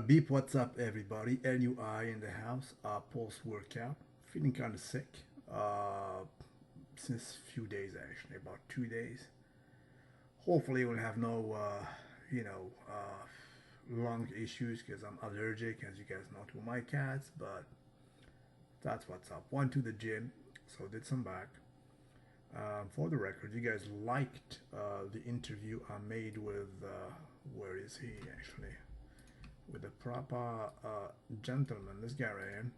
Beep, what's up, everybody? LUI in the house. Post workout, feeling kind of sick. Since few days actually, about 2 days. Hopefully, we'll have no, lung issues because I'm allergic, as you guys know, to my cats. But that's what's up. Went to the gym, so did some back. For the record, you guys liked the interview I made with where is he actually? With a proper gentleman, this guy right here.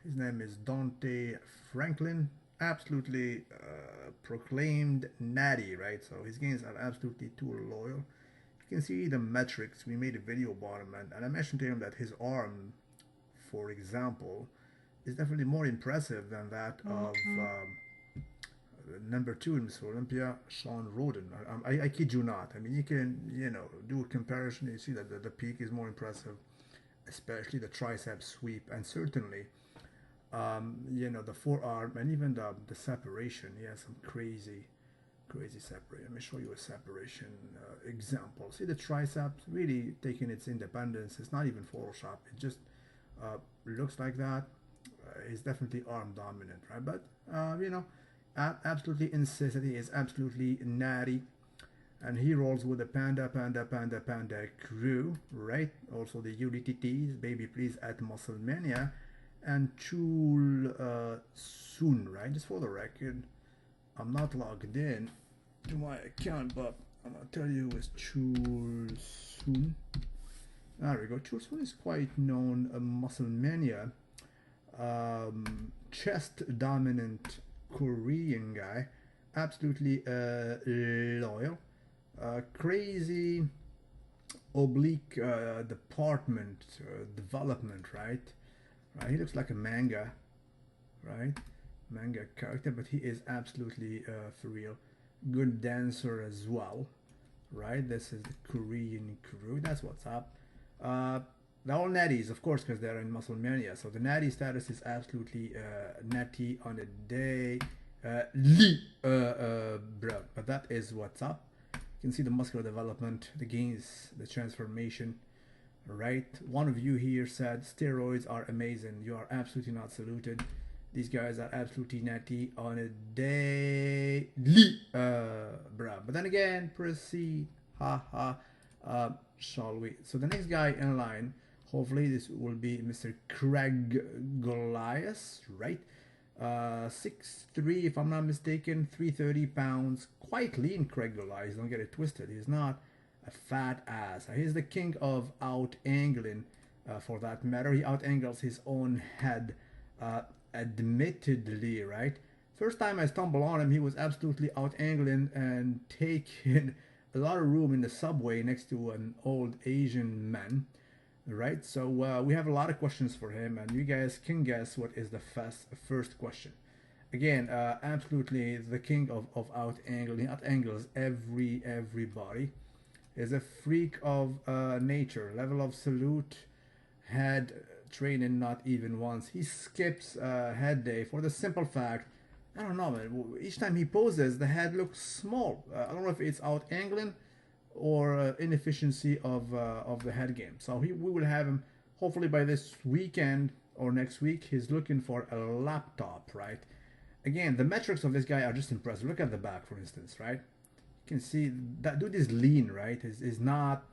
His name is Dante Franklin. Absolutely proclaimed natty, right? So his games are absolutely too loyal. You can see the metrics. We made a video about him, and I mentioned to him that his arm, for example, is definitely more impressive than that of number 2 in Miss Olympia, Sean Roden. I kid you not. I mean, you can, do a comparison. You see that the peak is more impressive, especially the tricep sweep, and certainly, the forearm and even the separation. He has some crazy separation. Let me show you a separation example. See the triceps really taking its independence. It's not even Photoshop. It just looks like that. He's definitely arm dominant, right? But absolutely insistent. He is absolutely natty, and he rolls with the panda crew, right? Also the UDTTs, baby please at Musclemania, and Chul Soon, right? Just for the record, I'm not logged in to my account, but I'm gonna tell you it's Chul Soon. There we go. Chul Soon is quite known, Musclemania, chest dominant Korean guy, absolutely loyal, crazy oblique development, right? He looks like a manga, right? Manga character, but he is absolutely for real. Good dancer as well, right? This is the Korean crew. That's what's up. They're all natties, of course, because they're in Musclemania. So the natty status is absolutely natty on a day. Bro. But that is what's up. You can see the muscular development, the gains, the transformation, right? One of you here said steroids are amazing. You are absolutely not saluted. These guys are absolutely natty on a day. Bro. But then again, proceed. Shall we? So the next guy in line, hopefully this will be Mr. Craig Golias, right? 6'3", if I'm not mistaken, 330 pounds. Quite lean, Craig Golias. Don't get it twisted. He's not a fat ass. He's the king of out-angling, for that matter. He out-angles his own head, admittedly, right? First time I stumbled on him, he was absolutely out-angling and taking a lot of room in the subway next to an old Asian man, right? So we have a lot of questions for him, and you guys can guess what is the first question. Again, absolutely the king of out-angling. He out-angles everybody. Is a freak of nature. Level of salute, head training not even once. He skips head day for the simple fact, I don't know, man. Each time he poses, the head looks small. I don't know if it's out angling or inefficiency of the head game. So we will have him hopefully by this weekend or next week. He's looking for a laptop, right? Again, the metrics of this guy are just impressive. Look at the back, for instance, right? You can see that dude is lean, right? Is not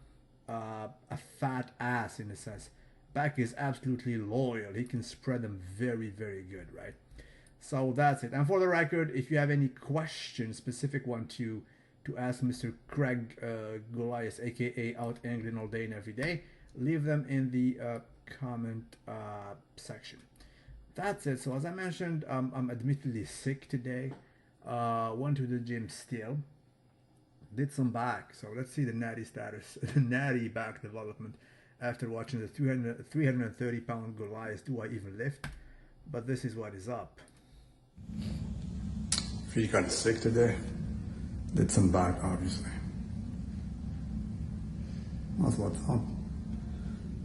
a fat ass in a sense. Back is absolutely loyal. He can spread them very good, right? So that's it. And for the record, if you have any questions, specific one to ask Mr. Craig Golias, aka out angling all day and every day, leave them in the comment section. That's it. So as I mentioned, I'm admittedly sick today. Went to the gym still. Did some back. So let's see the natty status, the natty back development after watching the 330 pound Goliath. Do I even lift? But this is what is up. Feeling kind of sick today. Did some back, obviously. That's what's up.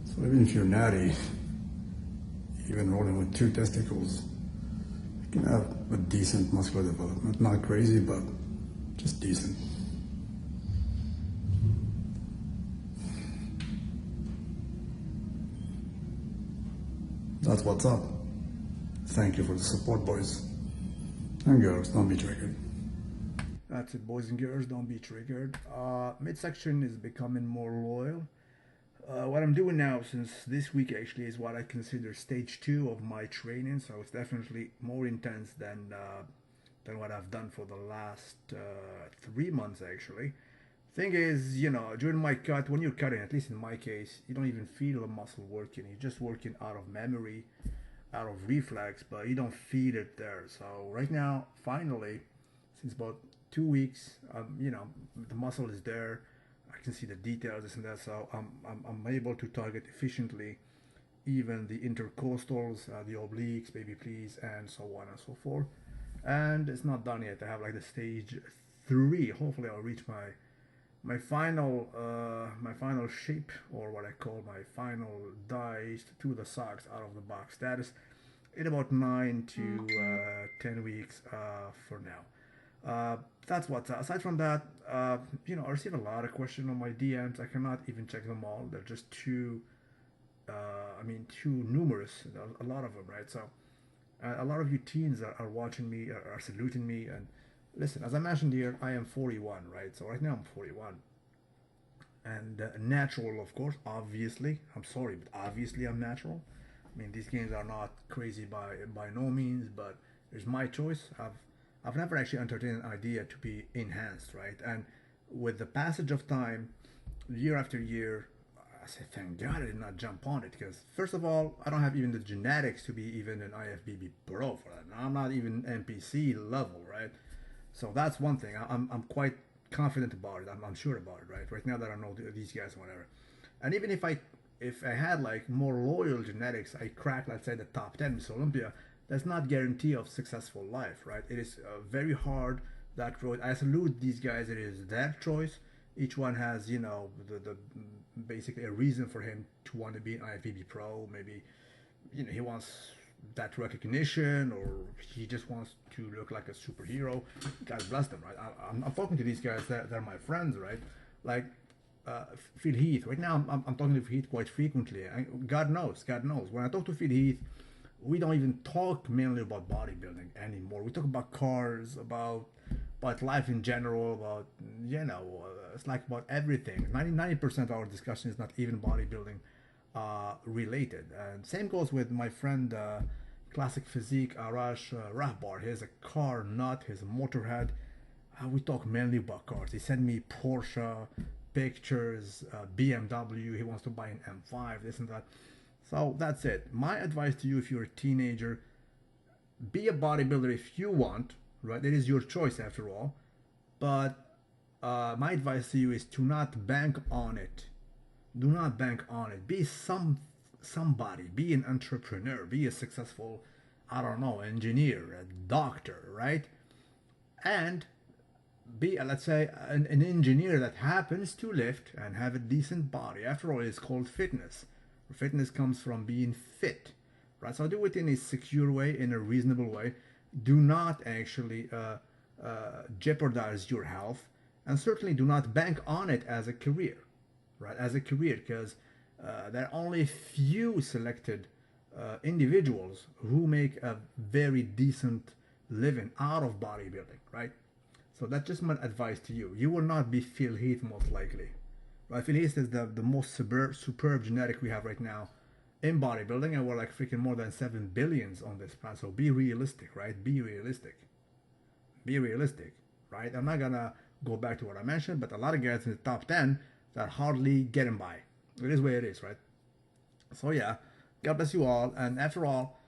So even if you're natty, even rolling with 2 testicles, you can have a decent muscular development. Not crazy, but just decent. That's what's up. Thank you for the support, boys. And girls, don't be triggered. That's it, boys and girls, don't be triggered. Midsection is becoming more loyal. What I'm doing now, since this week actually, is what I consider stage 2 of my training, so it's definitely more intense than what I've done for the last 3 months actually. Thing is, during my cut, when you're cutting, at least in my case, you don't even feel the muscle working. You're just working out of memory, out of reflex, but you don't feel it there. So right now, finally, since about 2 weeks, the muscle is there. I can see the details, this and that. So I'm able to target efficiently even the intercostals, the obliques, baby please, and so on and so forth. And it's not done yet. I have like the stage 3. Hopefully, I'll reach my final shape, or what I call my final dice to the socks out of the box status in about 9 to 10 weeks for now. That's what's aside from that. I receive a lot of questions on my DMs. I cannot even check them all. They're just too too numerous. A lot of them, right? So a lot of you teens are watching me, are saluting me. And listen, as I mentioned here, I am 41, right? So right now I'm 41. And natural, of course, obviously. I'm sorry, but obviously I'm natural. I mean, these games are not crazy by no means, but it's my choice. I've never actually entertained an idea to be enhanced, right? And with the passage of time, year after year, I say, thank God I did not jump on it, because first of all, I don't have even the genetics to be even an IFBB pro for that. I'm not even NPC level, right? So that's one thing. I'm quite confident about it. I'm sure about it, right? Right now that I know these guys, whatever. And even if I had like more loyal genetics, I crack, let's say, the top 10 Miss Olympia, that's not guarantee of successful life, right? It is very hard, that road. I salute these guys. It is their choice. Each one has, the basically a reason for him to want to be an IFBB pro. Maybe, he wants that recognition, or he just wants to look like a superhero. God bless them, right? I'm talking to these guys. They're my friends, right? Like Phil Heath. Right now, I'm talking to Phil Heath quite frequently. God knows. When I talk to Phil Heath, we don't even talk mainly about bodybuilding anymore. We talk about cars, about life in general, about it's like about everything. 90% of our discussion is not even bodybuilding related. And same goes with my friend Classic Physique Arash Rahbar. He's a car nut. He's a motorhead. We talk mainly about cars. He sent me Porsche pictures, BMW. He wants to buy an M5, this and that. So that's it. My advice to you, if you're a teenager, be a bodybuilder if you want, right? It is your choice after all. But my advice to you is to not bank on it. Do not bank on it. Be somebody. Be an entrepreneur. Be a successful, I don't know, engineer, a doctor, right? And be, let's say, an engineer that happens to lift and have a decent body. After all, it's called fitness. Fitness comes from being fit, right? So do it in a secure way, in a reasonable way. Do not actually jeopardize your health, and certainly do not bank on it as a career, right? As a career, because there are only few selected individuals who make a very decent living out of bodybuilding, right? So that's just my advice to you. You will not be Phil Heath most likely. Right? Phil Heath is the most superb genetic we have right now in bodybuilding, and we're like freaking more than 7 billions on this planet. So be realistic, right? Be realistic, right? I'm not gonna go back to what I mentioned, but a lot of guys in the top 10 that hardly getting by. It is where it is, right? So yeah, God bless you all. And after all,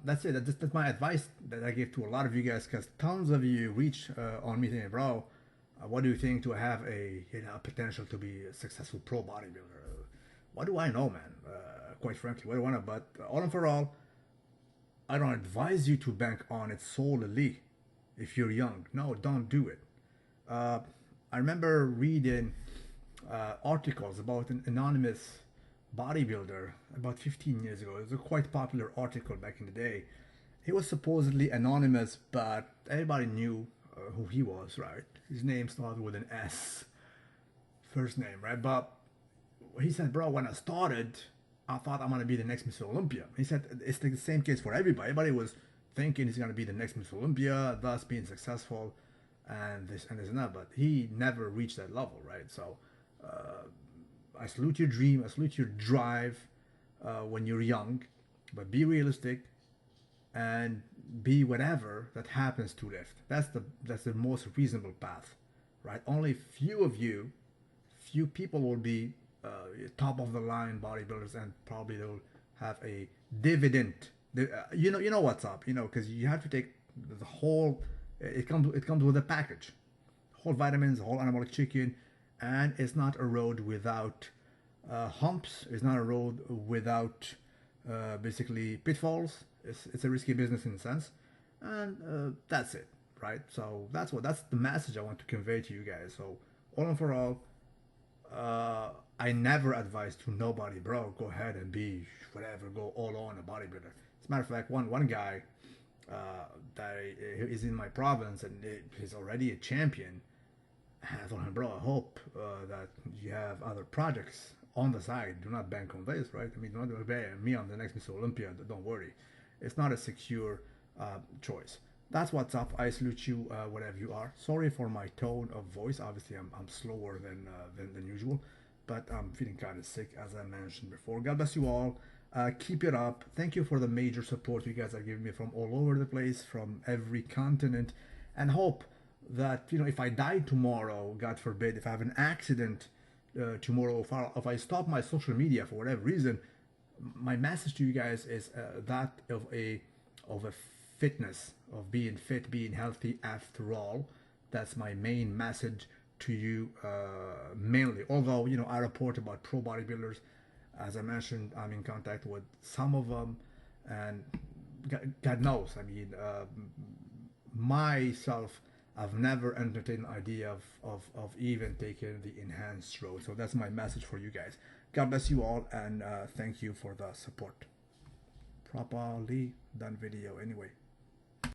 that's it. That's my advice that I give to a lot of you guys, because tons of you reach on me saying, bro, what do you think to have a potential to be a successful pro bodybuilder? What do I know, man? Quite frankly, what do I know? But all and for all, I don't advise you to bank on it solely if you're young. No, don't do it. I remember reading articles about an anonymous bodybuilder about 15 years ago. It was a quite popular article back in the day. He was supposedly anonymous, but everybody knew who he was, right? His name started with an S, first name, right? But he said, bro, when I started, I thought I'm going to be the next Mr. Olympia. He said it's the same case for everybody. Everybody was thinking he's going to be the next Mr. Olympia, thus being successful, and this and that. But he never reached that level, right? So I salute your dream. I salute your drive when you're young, but be realistic and be whatever that happens to lift. That's the most reasonable path, right? Only few people will be top of the line bodybuilders, and probably they'll have a dividend. You know what's up, because you have to take the whole. It comes with a package, whole vitamins, whole anabolic chicken, and it's not a road without humps. It's not a road without basically pitfalls. It's a risky business in a sense, and that's it, right? So that's the message I want to convey to you guys. So all in for all, I never advise to nobody, bro, go ahead and be whatever, go all on a bodybuilder. As a matter of fact, one guy that is in my province and he's already a champion. I told him, bro, I hope that you have other projects on the side. Do not bank on this, right? I mean, do not bank me on the next Mr. Olympia. Don't worry. It's not a secure choice. That's what's up. I salute you, whatever you are. Sorry for my tone of voice. Obviously, I'm slower than usual, but I'm feeling kind of sick, as I mentioned before. God bless you all. Keep it up. Thank you for the major support you guys are giving me from all over the place, from every continent, and hope that if I die tomorrow, God forbid, if I have an accident tomorrow, if I stop my social media for whatever reason, my message to you guys is that of a fitness, of being fit, being healthy. After all, that's my main message to you mainly. Although I report about pro bodybuilders, as I mentioned, I'm in contact with some of them, and God knows, I mean, myself, I've never entertained the idea of even taking the enhanced road. So that's my message for you guys. God bless you all, and thank you for the support. Properly done video anyway.